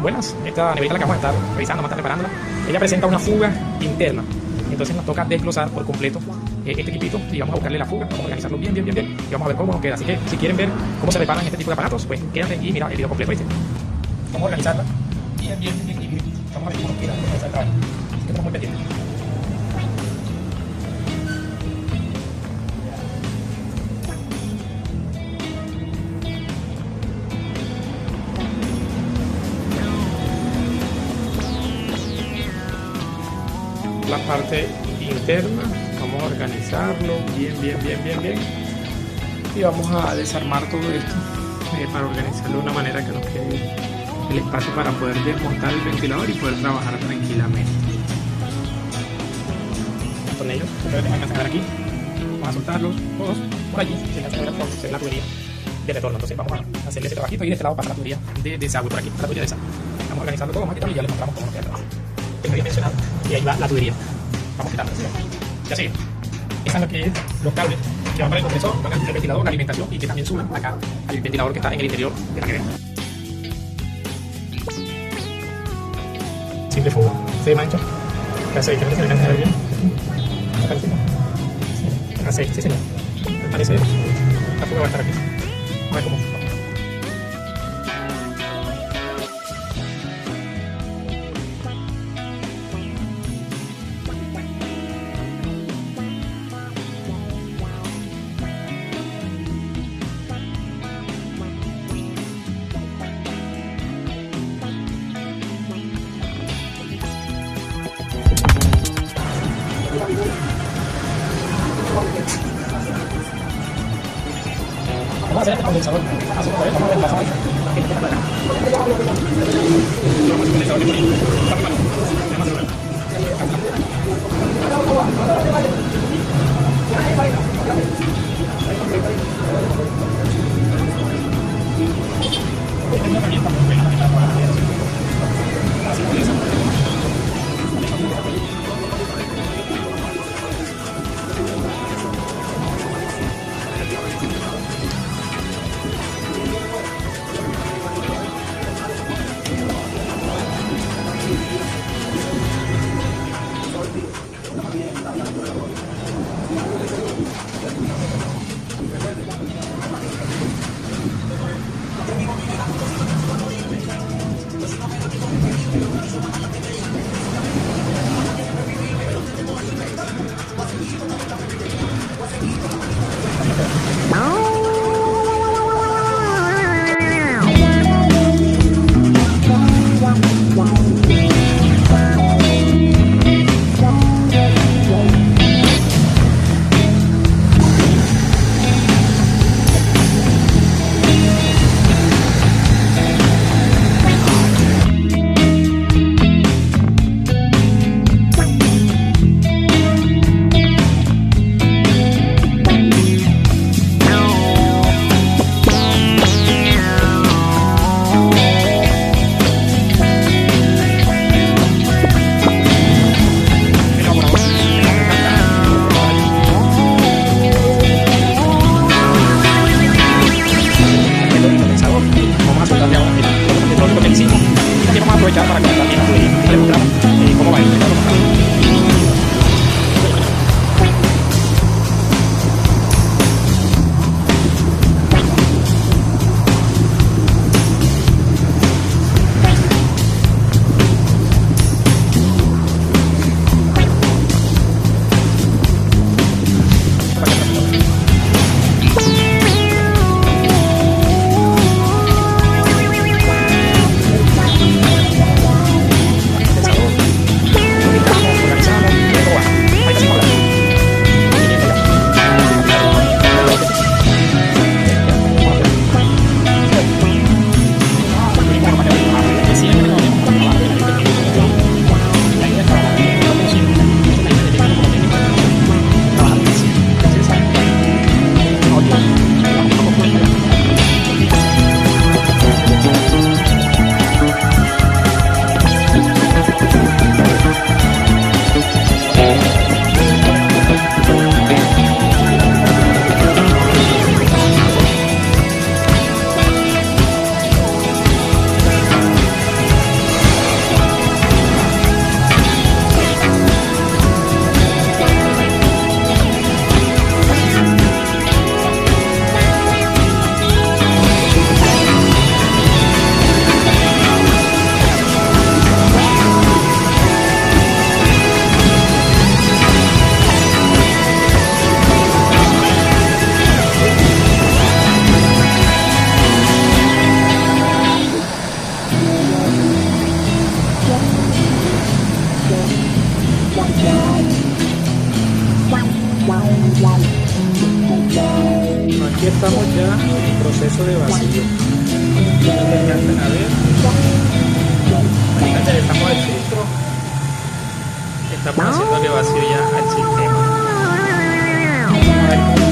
Buenas, esta neverita la que vamos a estar revisando, vamos a estar reparándola, ella presenta una fuga interna. Entonces nos toca desglosar por completo este equipito y vamos a buscarle la fuga, vamos a organizarlo bien y vamos a ver cómo nos queda. Así que si quieren ver cómo se reparan este tipo de aparatos, pues quédate y mira el video completo, ¿viste? Vamos a organizarla bien. Vamos a ver cómo nos queda el trabajo. Así que estamos muy pendientes. La parte interna, vamos a organizarlo bien y vamos a desarmar todo esto para organizarlo de una manera que nos quede el espacio para poder desmontar el ventilador y poder trabajar tranquilamente. Los tornillos, ustedes van a sacar aquí, vamos a soltarlos todos por allí, se alcanza a ver por ser la tubería de retorno. Entonces vamos a hacerle ese trabajito y de este lado pasa la tubería de desagüe por aquí, la tubería de desagüe. Vamos a organizarlo todo, vamos a quitarlo y ya les mostramos cómo nos queda el trabajo. Tengo bien mencionado y ahí va la tubería. Vamos quitando, ya sigue. Esa es lo que es los cables que van para el compresor, para el ventilador, la alimentación y que también suben acá al ventilador que está en el interior de la nevera. Simple fuga, se mancha. El aceite, ¿no se alcanza a ver bien? El aceite, sí señor. Me parece la fuga va a estar aquí. A ver cómo. Vamos a hacer el condensador. Vamos a ver cómo el pasado. Aprovechar para que también le mostramos cómo va el Aquí estamos ya en proceso de vacío. No se alcanzan a ver. Ahorita le dejamos el filtro. Estamos haciéndole vacío ya al sistema. Vamos a ver cómo